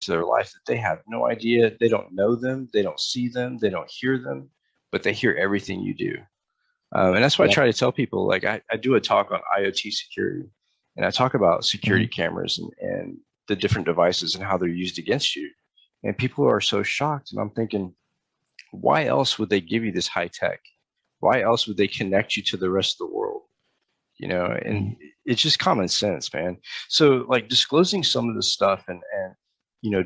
their life that they have no idea. They don't know them, they don't see them, they don't hear them, but they hear everything you do. And that's why I Yep. try to tell people, like I do a talk on IoT security, and I talk about security Hmm. cameras and the different devices and how they're used against you. And people are so shocked. And I'm thinking, why else would they give you this high tech? Why else would they connect you to the rest of the world? And Hmm. it's just common sense, man. So like disclosing some of this stuff and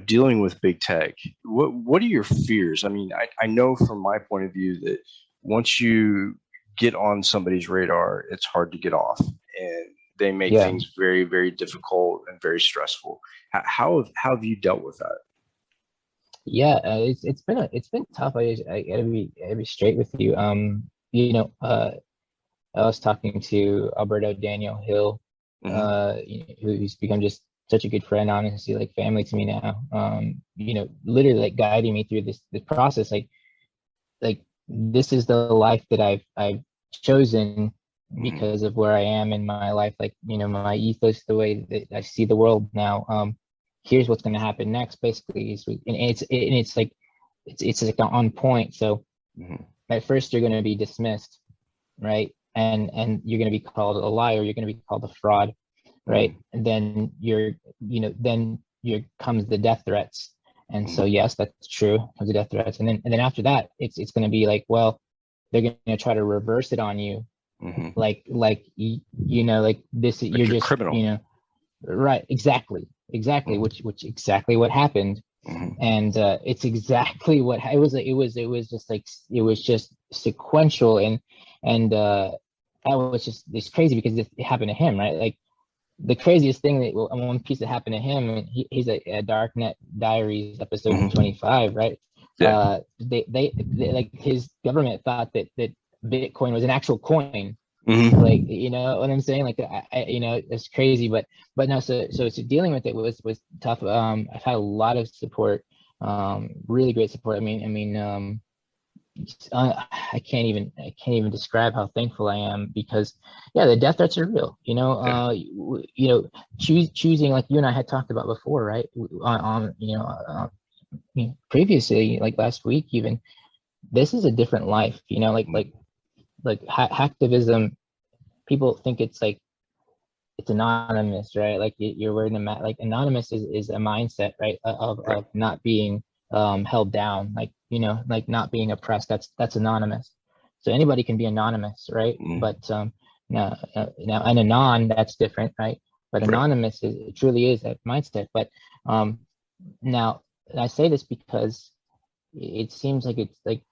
dealing with big tech, what are your fears? I mean, I know from my point of view that once you get on somebody's radar, it's hard to get off, and they make Yeah. things very, very difficult and very stressful. How have you dealt with that? Yeah, it's been tough. I gotta be straight with you. I was talking to Alberto Daniel Hill, Hmm. who's become just such a good friend, honestly, like family to me now. Literally like guiding me through this process. Like this is the life that I've chosen Hmm. because of where I am in my life. Like, my ethos, the way that I see the world now. Here's what's going to happen next, basically. And it's like on point. So Hmm. at first you're going to be dismissed, right? And you're going to be called a liar. You're going to be called a fraud, right? Hmm. And then then comes the death threats. And so Hmm. yes, that's true, comes the death threats. And then after that, it's going to be like, well, they're going to try to reverse it on you, Hmm. like this. Like You're a just, criminal. right, exactly, Hmm. which exactly what happened. Hmm. And it's exactly what it was just like it was just sequential. And that was just it's crazy because it happened to him, right? Like the craziest thing that, well, one piece that happened to him, and he's a Darknet Diaries episode Hmm. 25, right? Yeah. They like his government thought that Bitcoin was an actual coin. Like, Hmm. you know what I'm saying? Like, it's crazy, but no. So dealing with it was tough. I've had a lot of support, really great support. I can't even describe how thankful I am, because yeah, the death threats are real. Yeah. Choosing, like you and I had talked about before, right? Previously, like last week even. This is a different life. Hacktivism. People think it's anonymous, right? Like you're wearing like anonymous is a mindset, right? Right. Of not being held down, like, like not being oppressed. That's anonymous. So anybody can be anonymous, right? Mm. But now an anon, that's different, right? But Right. anonymous it truly is that mindset. But um now I say this because it seems like it's like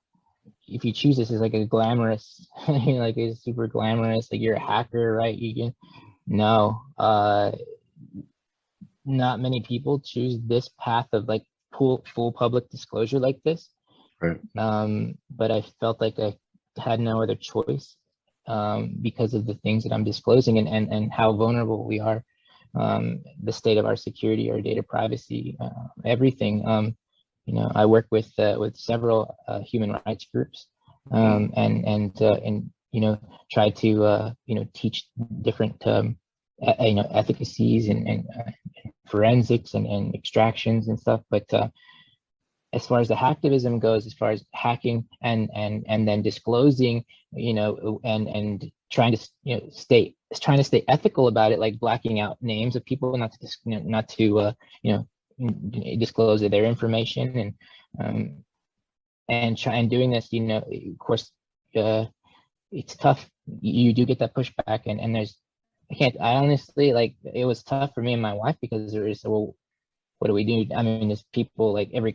if you choose this as like a glamorous, like it's super glamorous, like you're a hacker, right? You can no, not many people choose this path of like full public disclosure like this. Right. But I felt like I had no other choice, because of the things that I'm disclosing, and how vulnerable we are, the state of our security, our data privacy, everything. I work with several human rights groups, Mm. and try to teach different efficacies and forensics and extractions and stuff. But as far as the hacktivism goes, as far as hacking and then disclosing, and trying to stay ethical about it, like blacking out names of people, not to you know disclose their information, um, and doing this, of course, uh, it's tough. You do get that pushback, and I honestly, like, it was tough for me and my wife, because there is, well, what do we do? I mean, there's people like every